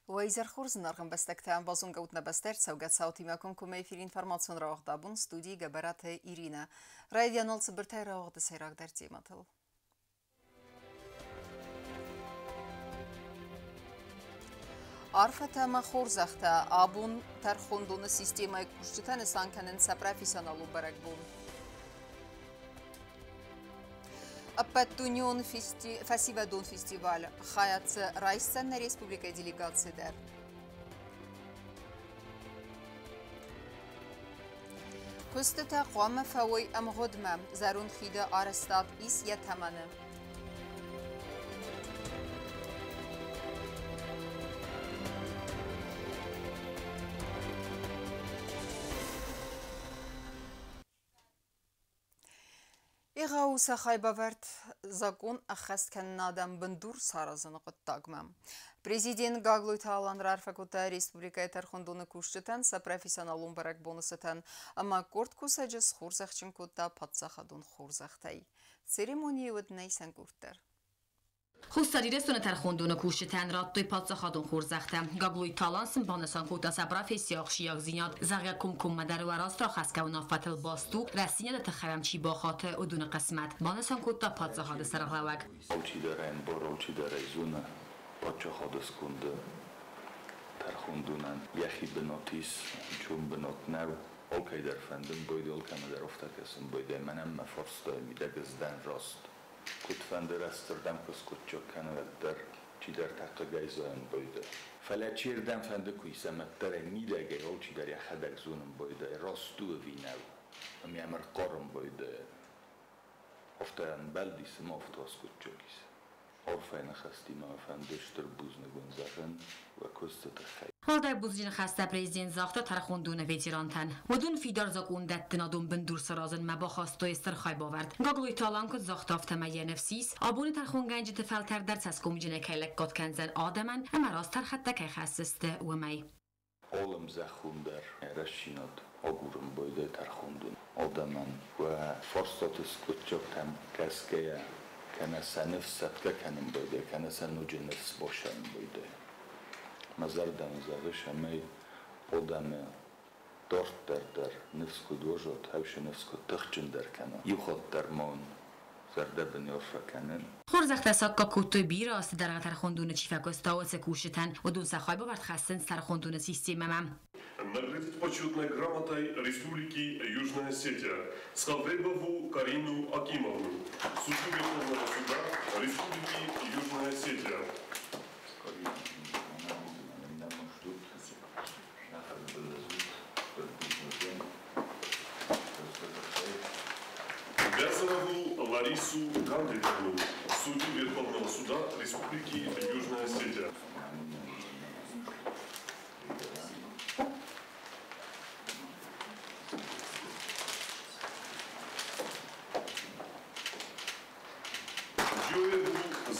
Вайзер Хорзенарган бестектен базун гаутна бестер цаугат саутимакон куме эфир информацион раохдабун студии габарате Ирина. Радианол цыбыртай раохды сайрак дартиматыл. Арфата махорзахта абун тархундуны системай кушчитан санканын са профессионалу баракбун. Аппаттуньон фасивадун фестиваль хаят райсценна республика делегации дар. Кустата қома фавой амгодмам зарун хида арстат ис ятаманы. Игауса хайбавард закон ахаст каннадам бандур саразаны қыттагмам. Президент Гаглуй Таалан Рарфакута республика тархундуны кушчытан са профессионалун барак бонусытан, ама корт кусаджыс хурзахчын кутта патсахадун хурзахтай. Церемония өднайсан курттар. Хустари рестона тархундуны кушчытан раттой патсахадун хурзахта. Гаглуй Таалан сымбанасан кутта са профессия ахшияк зинят зағя кум мадару арастра хаскауна фатыл басту растиня да тахарамчи бахаты удуны қысмат. Банасан кутта патсахады сарғлавак. Пачахады скунды тархундунан яхи бенотис чун бенотнау олкайдар фендин бойды олкамадар офтакасын бойды менем мафорстой мидагыздан рост кут фендер астырдам кыз кутчок канаваддар чидар тақы гайзоен бойды фалачирдам фенди куйсаматтар мидагай ол чидар яхадаг зунын бойды росту винау амямар корым бойды офтаян балдисым офтос кутчокис Орфайна хастима фандештер бузны гонзахен ва костата хай. Халдай бузжин хаста президент захта тархундуны ветерантан. Модун фидар закундаттын адун бендур саразын мабахасто эстер хай бавард. Гаглуй Таалан кот захтафта мая нефсис. Абуни тархунганжи тфалтер در سسکومجنه کلک قد کنزن آدمن اما راست ترخطه که خسسته و می. Oğlum zahundar رشینات آگورم بایده ترخوندون آدمن و فرصتش کچکتم کسکه کنه نفست کنیم بوده کنه نوچه نفس باشم بوده مزردم زدش همه آدم دارت در نفس کدوجات هوش نفس کد تخچن در کنه یه خود درمان زرده بنیار فکنن خورزخت ساکا کوتوی بیرا است در ترخوندون چیفکستا و سکوشتن و دون سخای باورد خستن ترخوندون سیستمم. Наградить почетной грамотой Республики Южная Осетия Скалдебову Карину Акимовну, судью Верховного суда Республики Южная Осетия. Вязову Ларису Гандиковну, судью Верховного суда Республики Южная Осетия.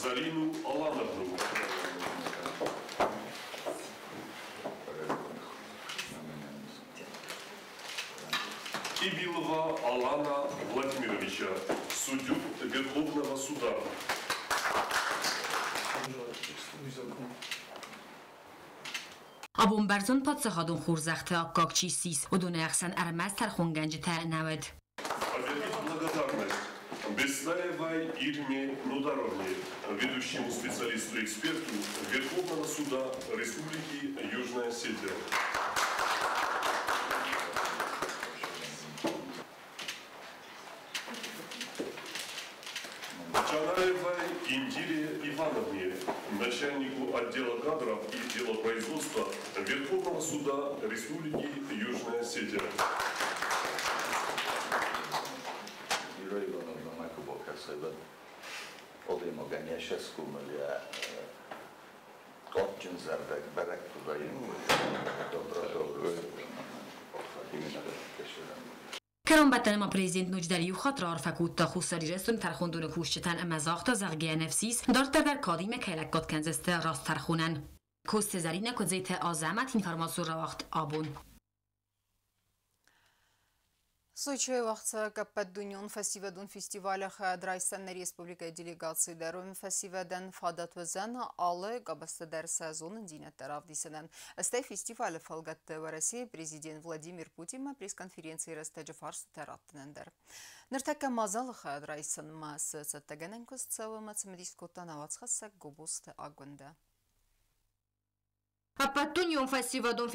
Зарину Алановну. Кибилова Алана Владимировича, судью Верховного суда. Абун برزون پادسخادون خورزخته آکاکچی سیس و دونه اخسن ارمز ترخونگنج تا نود. Беслаевой Ирине Нударовне, ведущему специалисту-эксперту Верховного суда Республики Южная Осетия. Чанаевой Индире Ивановне, начальнику отдела кадров и делопроизводства Верховного суда Республики Южная Осетия. Odej mogenia się skumelia odczyn zardek barak tutaj dobro کرام بدن ما پرزیدنت نوجدلی و خاطر عرفکوت تا خوصاری رستون ترخوندون کوشتن اما زاخت زغگیه نفسیس دارد در کادیم کلکات کنزسته راست ترخونن. کوست زرینه کدزیت آزامت اینفرماسور رواخت آبون. Սոյչի վաղցը կապպեդունյուն ֆեսիվեդուն ֆիստիվալը խայադրայսան Республика делегации դերում ֆեսիվեդեն ֆադատվեզեն ալը գաբստը դեր սեզոնն դինետ դարավ դիսենեն։ Աստե ֆիստիվալը ֆալգատը России президент Владимир Путин пресс-конференции растеджа фарс тераттен дер։ Նրտակը մազալը խայադրայսան մասը ցտագանենկոս ցավը մցմդիսկոտան ավացխասակ գոբուստ ագունդը։ Հապատունյուն ֆեսիվադուն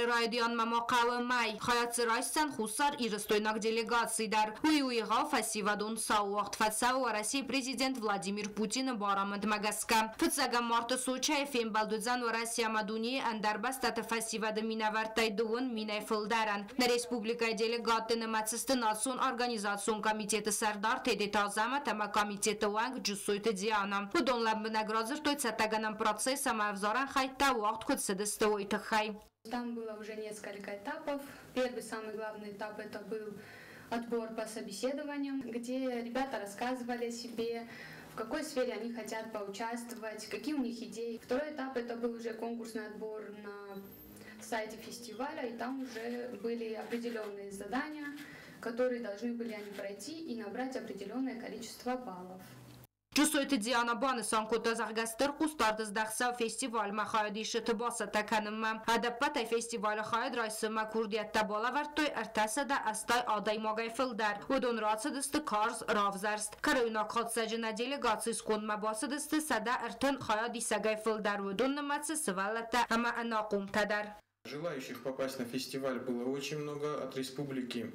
ռայդիան մամակավը մայ, խայացրայսան խուսար իրստոյնակ դելեգացի դար, ուիղա ֆեսիվադուն սաուաղթ ֆացավ России президент Владимир Путин բարամընդ մագասկա, ֆծագա մարտը սոչայ ֆիմ բալդուզան Россия մադունի անդարբաստատը ֆեսիվադը մինավարտայ դուын մինայ ֆլդարան, на республика делегаты նմացստը նացուն организацион комитета Сардар тедетազама тама комитета уанг джусойты Диана, удон лабнагразыр той цатаганам процесса мавзаран хайта уахт Там было уже несколько этапов. Первый, самый главный этап, это был отбор по собеседованиям, где ребята рассказывали о себе, в какой сфере они хотят поучаствовать, какие у них идеи. Второй этап, это был уже конкурсный отбор на сайте фестиваля, и там уже были определенные задания, которые должны были они пройти и набрать определенное количество баллов. Ջուսոյթ Դիանա բանը սանկոտը զարգաստր կուստարդս դախսավ ֆեստիվալ մախայդիշը տբասը տականմա հադապատ այ ֆեստիվալը խայդ ռայսմա քուրդիատտա բոլավարտոյ արտասը դա աստայ ադայ մագայ ֆլդար ودون راسه دست کارز رافزرست کروینا خودساجنا делегации сконма باسه دست سدا ارتن خایدی سگای فلدار ودون نماتس سوالتا اما اناقوم تدر. Желающих попасть на фестиваль было очень много от республики.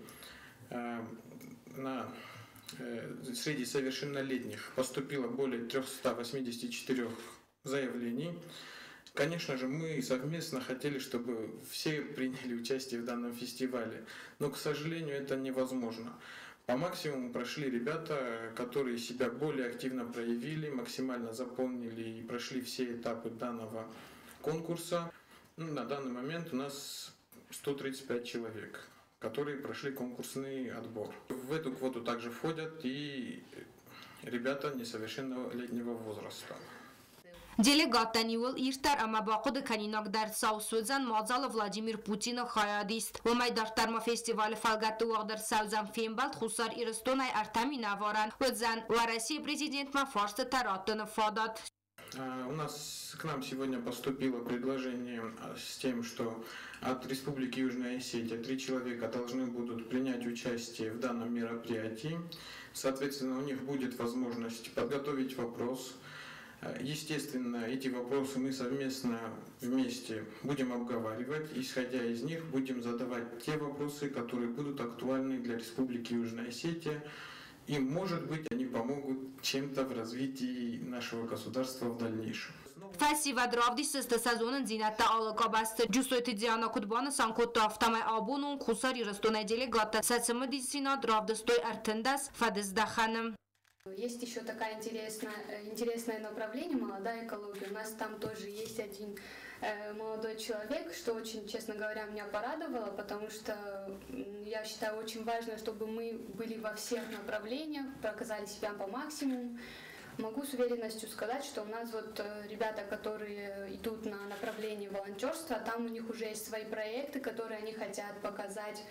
Среди совершеннолетних поступило более 384 заявлений. Конечно же, мы совместно хотели, чтобы все приняли участие в данном фестивале, но, к сожалению, это невозможно. По максимуму прошли ребята, которые себя более активно проявили, максимально заполнили и прошли все этапы данного конкурса. На данный момент у нас 135 человек, которые прошли конкурсный отбор. В эту квоту также входят и ребята несовершеннолетнего возраста. Делегатаниул иртар ама бақуды канинак дар саусузан мазал Владимир Путин хаядист. Вамай дартарма фестиваль фалгату уагдар саузан фембалт хусар ирстонай артами наваран. Удзан ва России президент ма фарсы тараттын фадат. У нас к нам сегодня поступило предложение с тем, что от Республики Южная Осетия 3 человека должны будут принять участие в данном мероприятии. Соответственно, у них будет возможность подготовить вопрос. Естественно, эти вопросы мы совместно вместе будем обговаривать. Исходя из них, будем задавать те вопросы, которые будут актуальны для Республики Южная Осетия. И, может быть, они помогут чем-то в развитии нашего государства в дальнейшем. Фестиваль равдисты сезонын зинатта алыка басты. Джусойты Диана Кутбаны санкотта автомай абунун кусари растонай делегата. Сацымы дисинат равдыстой артендас фадыздаханым. Есть еще такая интересное направление, молодая экология. У нас там тоже есть один молодой человек, что очень, честно говоря, меня порадовало, потому что я считаю очень важно, чтобы мы были во всех направлениях, показали себя по максимуму. Могу с уверенностью сказать, что у нас вот ребята, которые идут на направление волонтерства, там у них уже есть свои проекты, которые они хотят показать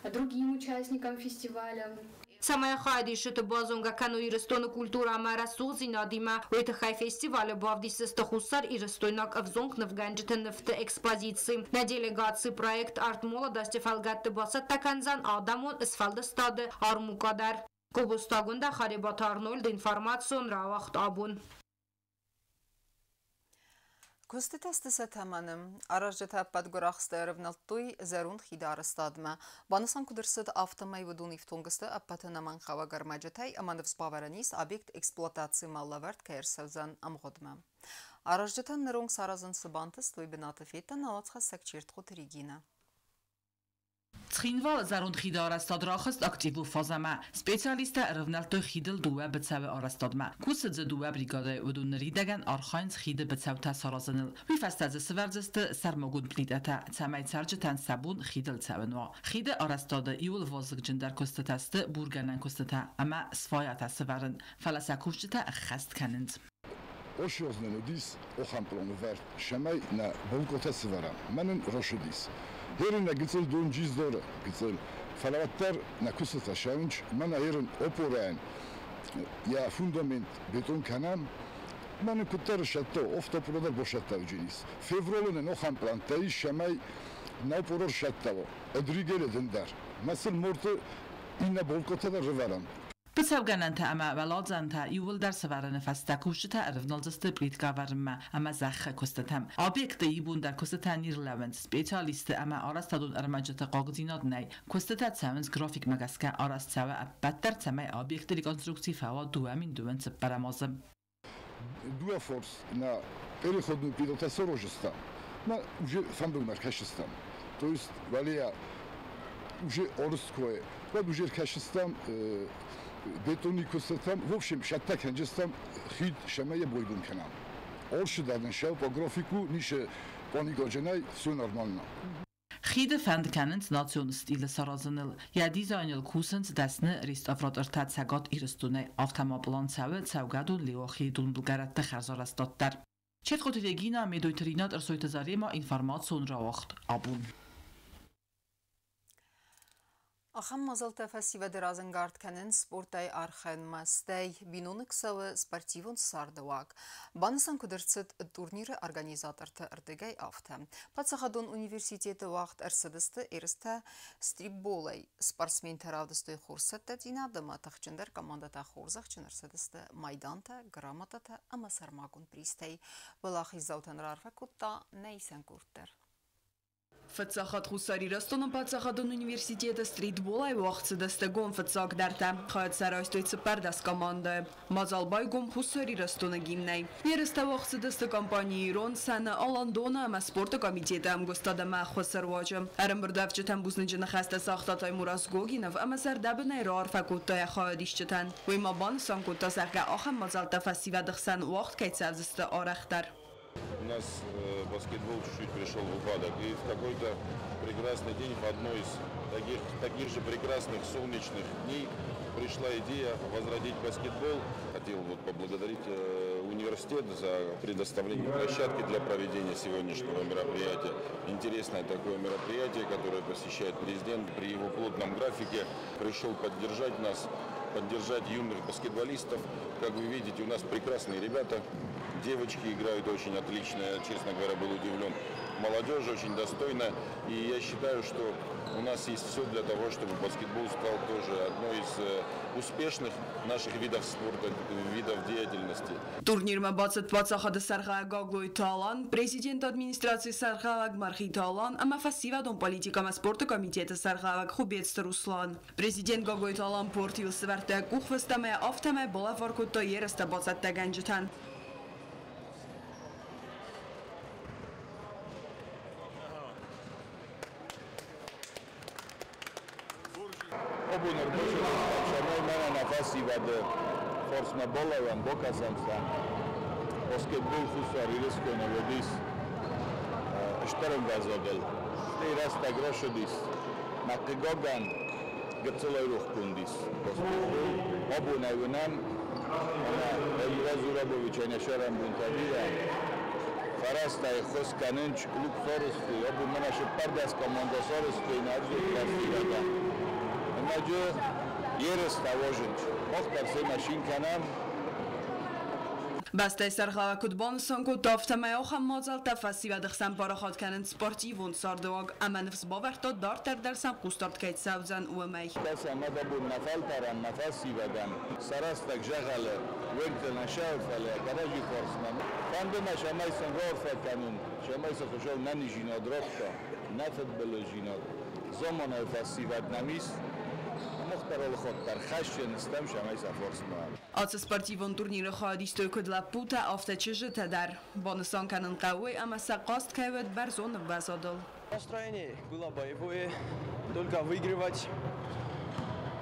другим участникам фестиваля. Самая хайдишты базонга кану ирстону культура марасу зинадима. Это хай фестиваль бавдисты хусар ирстойнак авзонг навганджтен в экспозиции. На делегации проект арт молодости фалгатты басат таканзан адамон асфальдостады армукадар. Кубустагунда харибат Арнольд информацион равахт абун. Կոստետաստսը թամանım, առաջջեթա պատգորախստը ռվնալտույ զերուն խիդարստադմը, բանասան կուդրսըդ ավտամայ վդուն իվտոնգստը ապատը նման խավագարմաջեթայ ամանվս բավարանիս объект էքսպլոտացի մալավարդ կայրսավզան ամղոդմը։ Առաջջեթան նրոնք սարազն սբանտս տույ բնատը ֆետը նալացխա սակչիրտ խոտ Ռիգինա։ Цхинвал зарун хида арастадрахаст активу фазама. Специалиста ревналту хидл дуа бцаве арастадма. Кусадзе дуа бригада удун ридаган архайнц хида бцав тасаразанил. Вифастадзе свердзесте сармагун плидата. Цамай царджетан сабун хидл цавенва. Хида арастада юл вазг джендер костатасте бурганан костата. Ама сфаят асверен. Фаласакушчета хаст канند. Oşyoznenudiz o hamplonu ver. Şemay na bolkota sıvaram. Menin roşudis. Herine gitsel donciz doğru. Gitsel فلوتر نكست شاونش من هيرن أوبوران يا فوندامنت بيتون كنام من كتر شتى أفتا برودر بوشتى وجينيس فيفرولن نخام بلانتاي شماي ناوبورور شتى أدريجل دندر مثل مرت إن بولكوتا در رفران بسوگنن تا اما ولادزن تا یول در سوارن فستا کوشتا ارفنالزست بریتگا ورما اما زخ کستتم آبیکت ایبون در کستتا نیرلوند سپیچالیست اما آرستادون ارمجت قاقزینات نی کستتا تسامنز گرافیک مگسکا آرست سوا بدتر تسامي آبیکت ریکنسترکسی فوا دوامین دوان سپرامازم Dua force na переходную пилотацию рожества. На уже фандом маркашистам. То есть валия уже орское. Вот уже кашистам бетони костатам. В общем, шатта канжестам хид шамая бойдун канам. Орши даден шел по графику нише паникодженай все нормально. خید فند کنند ناسیون استیل سرازنل یا دیزاینل کوسنز دستنه ریست افراد ارتاد سگات ایرستونه آفتما بلان سوه سوگادون لیوخی دون بلگرد تخرزار استاد در چت خودتگینا میدویترینات ارسویت زاری ما اینفرماتسون را وقت آبون Ախամ մազալ տեֆեսիվը դրազնգարդ կենեն սպորտայ արխեն մաստայ բինոնիքսավը սպարտիվոն սարդվակ։ Բանսան կդրցըտ տուրնիրը արգանիզատորտը ըրդեգայ ավթը։ Պացախադոն ունիվերսիտետը վաղտ ըրսդստը երստը ստրիպբոլայ սպարսմին թրավդստոյ խորսըտը դինադմա տղջնդեր կամանդատա խորզաղ չնրսդստը մայդանտը, գրամատատը ամասարմագուն պրիստայ։ Վլախի զավթան ռարվը կուտա նեյսեն կուրտեր։ Фацахат хусари растон пацахадон университета стритбола и вахтсы дастагон фацак дарта. Хает сарайстойцы пердас команда. Мазалбай гом хусари растона гимней. Ереста вахтсы даста компании Ирон сана Аландона ама спорта комитета ам гостада махва сарвача. Арамбурдавчатан бузнеджана хаста сахтатай Мурас Гогинов ама сардабнай рар факуттай хаадишчатан. Вима бан санкута сахга ахам мазалта фасива дахсан вахт кайцавзыста арахтар. У нас баскетбол чуть-чуть пришел в упадок. И в какой-то прекрасный день, в одной из таких же прекрасных солнечных дней, пришла идея возродить баскетбол. Хотел поблагодарить университет за предоставление площадки для проведения сегодняшнего мероприятия. Интересное такое мероприятие, которое посещает президент. При его плотном графике пришел поддержать нас, поддержать юных баскетболистов. Как вы видите, у нас прекрасные ребята. Девочки играют очень отлично, я, честно говоря, был удивлен. Молодежь очень достойна, и я считаю, что у нас есть все для того, чтобы баскетбол стал тоже одной из успешных наших видов спорта, видов деятельности. Турнир мабацет пацахада Сархаа Гаглой Талан, президент администрации Сархаа Мархи Талан, ама фасивадон политика спорта комитета Сархаа Хубец Руслан. Президент Гаглой Талан портил сверте кухвестаме автаме была варкуто ереста бацет таганжтан. Obunur boşuna şamay mana nafasi vade forsma bolavan bokasamstan basketbol xusari riskona vedis shtaran gazodel stay grošodis naqigogan gtselay ruxkundis basketbol obunayunan ana Elvira Zurabovic aynasharan buntadida farastay xoskanench klub foresti obunana shpardas komandasoresti narzu klasivada Mađo jeres tavožent. Mohtar se mašin kanam. Бастай Сархаа кутбон сонку тафтамай охам мазал тафаси ва дхсан парахат канен спортивон сардваг аманфс баварта дартер дарсан кустарт кайт савзан умай. Таса мадабун нафал таран нафаси ваган. Сарастак жагала вегтен ашафала гаражи форсман. Фандена шамай сангорфа канун. Шамай сахошов нани жинод рокта. Нафет бело жинод. Зомана фаси вагнамис. Аца спортивон турнира хаадистой кудла пута авточежита дар. Бонусан канан кауи, ама сакаст кайвет барзон в базодол. Настроение было боевое, только выигрывать.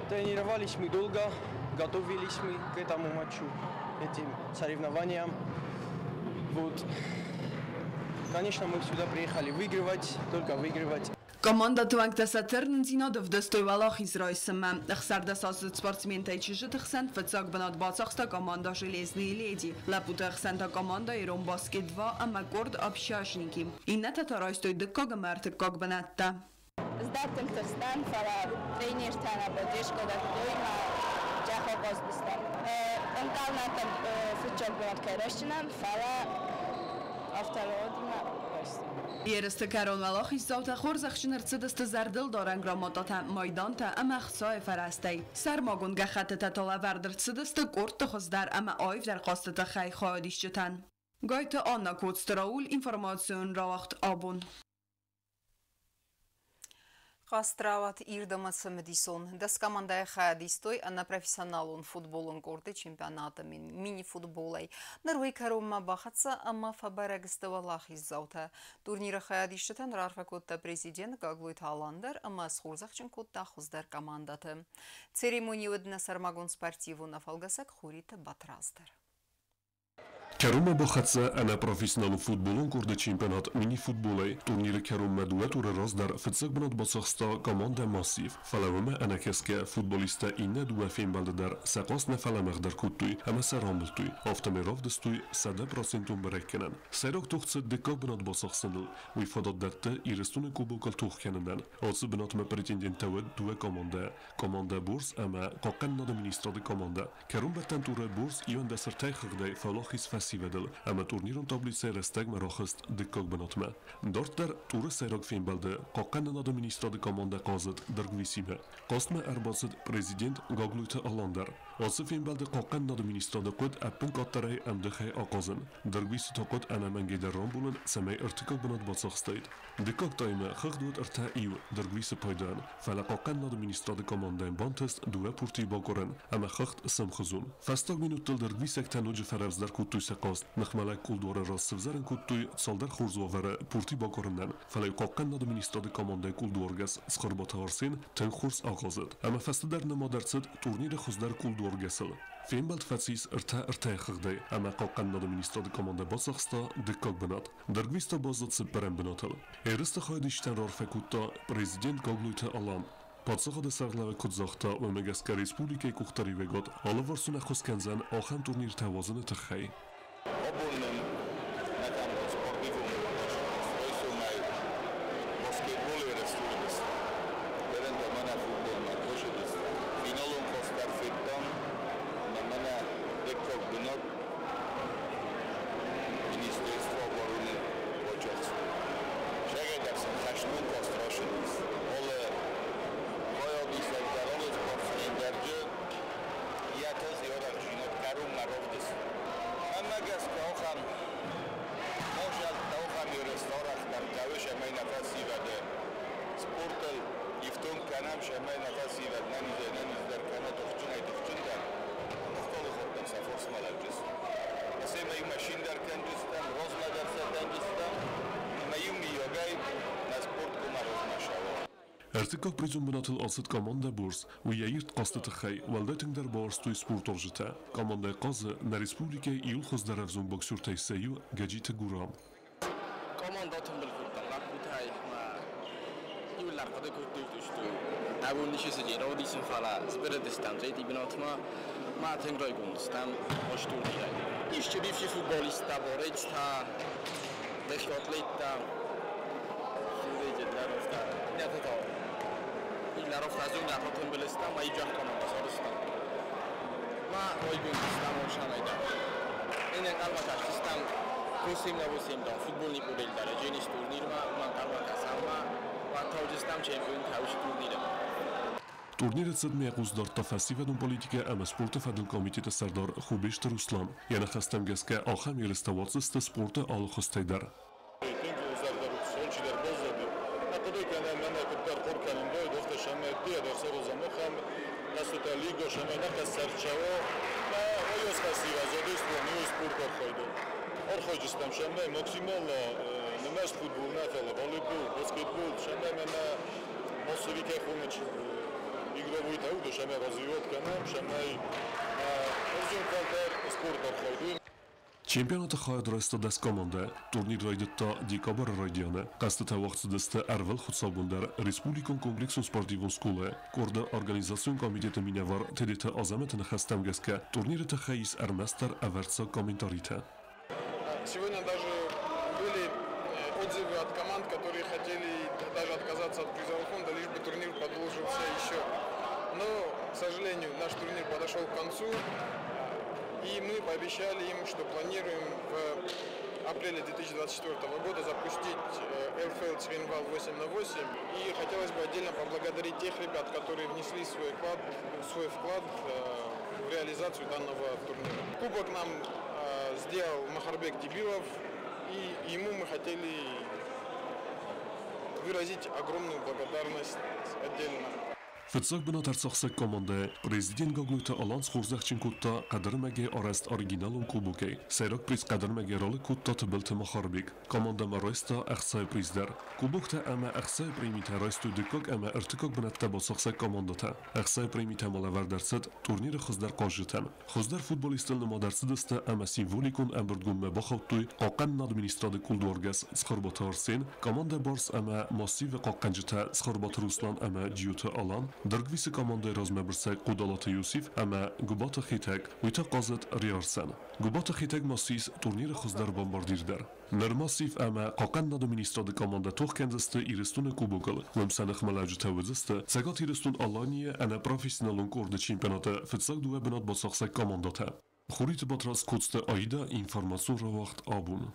Тренировались мы долго, готовились мы к этому матчу, этим соревнованиям. Вот. Конечно, мы сюда приехали выигрывать, только выигрывать. Команда Твангтасатерн зинадов достоевалах Израильсама. Хсардасас спортсментай чижит хсан фацак банат бацахста команда Железные леди. Лапута хсанта команда Ирон Баскет 2 амакорд общажники. Инната тарайстой дыккага мартык как банатта. Zdártunk aztán fel a trénértánába győskodott dojma gyáhogazdoztam. Öntaláltam futcsakban keresnem fel a avtalódima. Երստը կարոնվալ ախիս զավտա խորզախշնրցդստը զարդլ դորան գրամոտատա մայդանտա ամա խսայ վարաստայ սարմագուն գախատը տատոլավարդրցդստը կորտը խոզդար ամա այվ դար қաստը խայ խայդիշջտան Գայտը Աննա Կոծտրաուլ ինֆորմացիոն ռավախտ աբուն Қастрават ирдамасы Мэдисон. Дас командая хаядистой на профессионалун футболун корты чемпионата мини-футболай. Нарвей каромма бахатса, ама фабарагыстывалах иззаута. Турнира хаядиштатан рарфакотта президент Гаглуй Таландер, ама схурзахчын котта хуздар командаты. Церемонию дна сармагун спортиву на фалгасак хурита батраздер. Карума бахатса ана профессионал футболун курды чемпионат мини-футболай. Турниры Карума дуэт уры раздар фитсак бнат басахста команда массив. Фалавыма ана кеске футболиста инна дуэ феймбалдадар сақас на фаламагдар куттуй ама сарамбылтуй. Автомеров дыстуй 100% береккенен. Сайрак тухтсы декак бнат басахсыныл. Уй фадат датты ирестуны кубокал тухкененен. Отсы бнатма претендентавы дуэ команда. Команда бурс ама қаққан нада министрады команда. Карум баттан туры бурс иван дасыртай хығдай фалахис фас Ama turnirun tablice resteg marachist dikok benotme. Dortar turu serok finbalde qoqqan nada ministrade komanda qazid dirgvisime. Qostme erbasid prezident Gagluyta Alander. Osi finbalde qoqqan nada ministrade qod appin qattaray amdixay aqazin. Dirgvisi taqot ana mangeder rambulun samay irtikok benot batsaqstayd. Dikok tayma khigdut irta iw dirgvisi paydan. Fala qoqqan nada ministrade komanda bantest duwa purti bakoran ama khigt ism khuzun. Fastog minutul dirgvisek tanuj faravzdar kutusa قاست نخملک کل دوره راست سفزرن کتوی سالدر خورزواره پورتی باکارندن فلای قاقن ناد منیستاد کامانده کل دورگس سخربات هارسین تن خورس آغازد اما فست در نمادرسد تورنیر خوزدر کل دورگسل فين بلد فاتسيس ارتا خغدي اما قاقن ناد منیستاد کامانده باسخستا دکاک بنات درگویستا بازد سپرن بناتل ایرست خواهدیشتن رارفکوتا پرزیدنت گاگلویتا آلان Պատսախը դեսաղլավը կուտզախտա ու մեգասկա ռեսպուլիկայի կուղտարի վեգոտ ալավարսուն է խոսկենզան ախան տուրնիր թավազնը թխայ։ ارتكاك بريزون بنات الأصد كماندا بورس ويايرت قصة تخي والدتن در بارستوي سبورت أرجتا كماندا قازة نرسبوليكا يول خز در أفزون بوكسور تيسايو جاجيت غورام كمانداتهم بالفوتبال راكوتاي ما يول لارقد كوتو تشتو أبو نيشي سجيرا وديسن فالا سبرد استام زيتي بنات ما تنغراي بونستام أشتور ديراي يشتري في فوتبوليستا بوريتستا بشوتليتا سيدي جدارستا نتاتا إلا رفت عزوم نعطتهم بالإسلام ويجاه كمان بصارستان ما ويجون الإسلام وشان أيضا إن القلبة كاستان كوسيم لبوسيم دان فوتبول نيبوديل داره جينيش تورنير ما قلبة كاسام ما وانتاوجستان چمپيون تاوش تورنير Турнирът седмия гуздар тафаси ведун политика ама спорта фадил комитета сардар Хубешт Руслан. Яна хастам геске ахам иреставацыста спорта ал хостайдар. Orxoycustam şəmə maksimalla nüməş futbol, nəfələ, voleybol, basketbol, şəmə mənə massovike xonıç игровой тауду шәмə развивать канам, шəmə özün kaltar sport orxoydu. Чемпионата хаяд райста дас команда турнир райдытта декабр райдияны қастыта вақытсыдысты әрвіл құтсабындар Республикан комплексун спортивун скулы корда организацион комитеті минавар тедеті азаметіні хастамгеске турнирыты хайис әрместер әвәртса комментарита. Сегодня даже были отзывы от команд, которые хотели даже отказаться от призового фонда, лишь бы турнир продолжился еще. Но, к сожалению, наш турнир подошел к концу, и мы пообещали им, что планируем в апреле 2024 года запустить ЛФЛ Цвинвал 8×8. И хотелось бы отдельно поблагодарить тех ребят, которые внесли свой вклад в реализацию данного турнира. Кубок нам сделал Махарбек Дибилов, и ему мы хотели выразить огромную благодарность отдельно. Фицак бинат арцахсак команде президент Гаглуйта Аланс хурзахчин кутта кадрмаге арест оригиналун кубуке сайрак приз кадрмаге роли кутта тбилт Махарбек команда мареста ахсай приздер кубукта ама ахсай примита расту дикок ама иртикок бинат табасахсак командата ахсай примита малавардарсад турнир хуздар qanjitан хуздар футболистан мадарсидста ама символикун амбургун мабахавтуй qaqan администрады кулдоргас схарбатарсен команда барс ама массив qaqanjita схарбат Руслан ама дюта Алан Дъргвиси команда размебрсай Қудалата Юсиф, ама Губата Хитек, уйта қазет Риарсан. Губата Хитек масис турнира хуздар бомбардирдар. Нермасив ама қақан на администрады команда тухкензасты ирестуне кубокал, вемсанах маладжу тавызасты, цагат ирестун Алания ана профессионалун корды чемпионата фитсак дуэ бинат басақсай командата. Хурит батрас кодсты айда информацион равахт абун.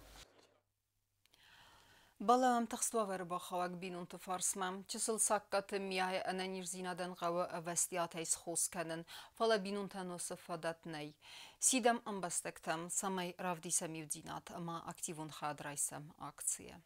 Балам тахславер бахавак бинун тфарсмам чисел саккаты мияй ананир зинадан гавы авастиатайс хосканын фала бинун таносы фадатнай. Сидам амбастектам самай равдисам юдинат ама активун хадрайсам акция.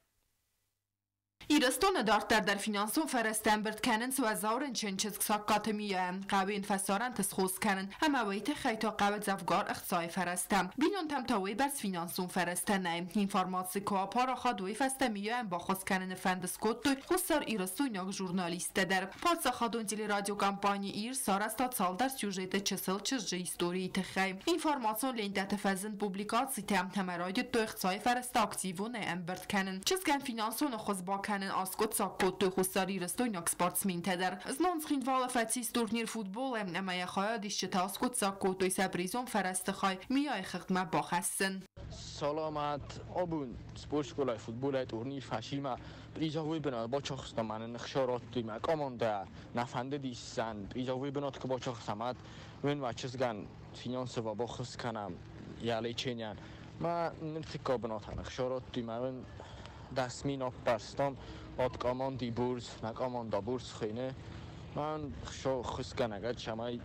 ایرستان دارتر در فینانسون فرستن برد کنن سو از آورن چنچز ساقات میایم قوین فسارن تسخوص کنن همه ویت خیتا قوت زفگار اخصای فرستم بینون تم تاوی برس فینانسون فرستن نیم اینفارماسی که پارا خادوی فسته میایم با خواست کنن فندسکوت توی خستار ایرستون یک جورنالیست در پارسا خادون تیلی رادیو کمپانی ایر سار استاد سال در سیوژیت چسل چزجه ایستوری تخیم اینفارماسیون لیندت فزن پوبلیکاسی تم تمرایدی تو اخصای فرست اکتیوون ام برد کنن چزگن فینانسون خوز با کنن آسکوت ساکوت توی خستاری رستوین یک سپارتسمین تدر از نانسخین والا فتیس تورنیر فوتبال اما یه خواهد دیشت آسکوت ساکوت توی سبریزون فرست خواهی میای خدمه باخستن سلامت آبون سپورت شکلای فوتبال تورنیر فشیمه پریزاوی بناد با چخستم من نخشارات توی مکامانده نفنده دیستن پریزاوی بناد که با چخستمت من وچزگن فینانس و با خست کنم یالی چینیان ما نرتکا بناد نخشارات توی من دستمین آبستم آد کاماندی بورس نکاماندا بورس خینه من خست کنگد شمای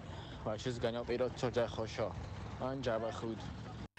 وچزگن یا پیرات چجای خوشا من جبه خود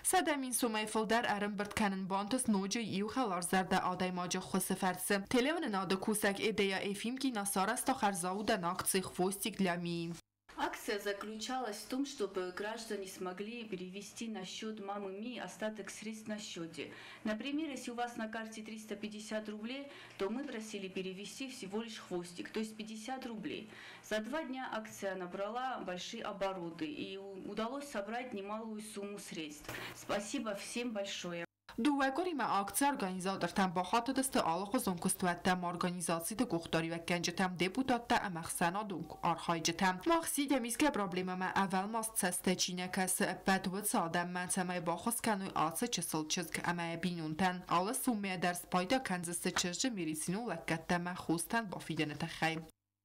سدمین سومیفل در ارم برد کنن بانتس نوجه ایو خلار زرده آدای ماجه خوص فرسه تلون ناده کوسک ایدیا ایفیم کی نصارست آخر زاوده ناکت خوستیک лями. Акция заключалась в том, чтобы граждане смогли перевести на счет мамы Ми остаток средств на счете. Например, если у вас на карте 350 рублей, то мы просили перевести всего лишь хвостик, то есть 50 рублей. За 2 дня акция набрала большие обороты и удалось собрать немалую сумму средств. Спасибо всем большое. دوگوری ما akция organizatortan baxatı deste alıqı zonkustuətəm organizasi də qoxtari və gəncətəm deputatda əməxsənadunk arxaycətəm. Maxsi demiskə probleməmə əvvəl mast səstə çinəkəsi əbbədvət sadəm mənçəməy baxız kənuy atsı çısıl çizg əməyə binuntən. Alı summəyə dərs payda kənzisi çizci mirisinu ləqqətdə məxustən bafidənətə xəyim.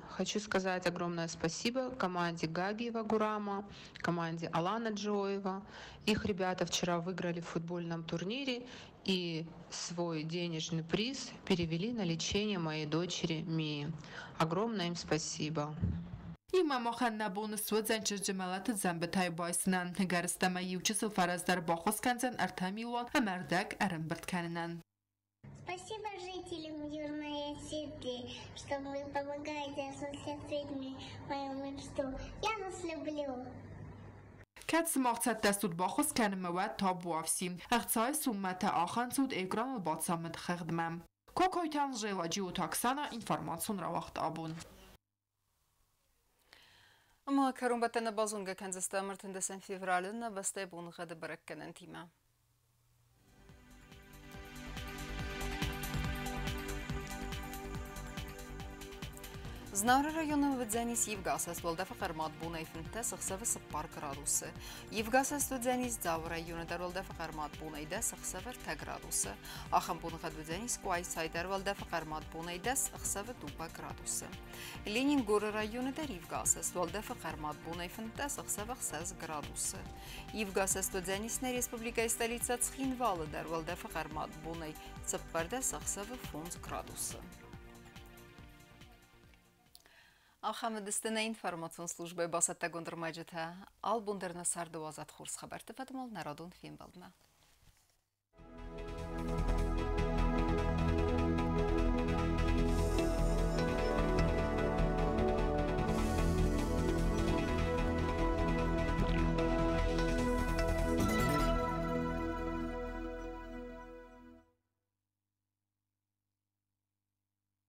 Хочу сказать огромное спасибо команде Гагиева Гурама, команде Алана Джоева. Их ребята вчера выиграли в футбольном турнире и свой денежный приз перевели на лечение моей дочери Мии. Огромное им спасибо. İma məxənnəbunu swedzən çircimələt zəmbətay baysınan nəgəristəmə yivçisıl fərəzdər baxız kənzən ərtəmilan əmərdək ərəmbirt kəninən. Спасибо жителям Южной Осетии, что вы помогаете осуществить мою мечту. Я вас люблю. Kats maqsad dastut baxız kənimə ta buafsim. Əxtsay summətə axan sud ekran albatsamət xəqdməm. Kokoytan jelacı utaksana informasyon ravaqt abun. Ama karumbatana bazunga kanzasta martindesen fevralina bastay bunğadı bırakkenen tima. Znavra rayonu vdzənis Yevgasas Valdəfə Qarmat Bunay Fintə sıxsavı 10 gradusu. Yevgasas vdzənis Zavra rayonu dar Valdəfə Qarmat Bunayda sıxsavı 10 gradusu. Axın Bunxad vdzənis Quay Saydar Valdəfə Qarmat Bunayda sıxsavı 2 gradusu. Leningor rayonu dar Yevgasas Valdəfə Qarmat Bunay Fintə sıxsavı 6 gradusu. Yevgasas vdzənisnə Respublikaya stolica Цхинвалы dar Valdəfə Qarmat Bunay Цыппарда sıxsavı 10 gradusu. Алхамидистина информацион службаи басаттагон дар маҷита албундерна сарду азат хурс хабар тифатмол нарадун фим балдма.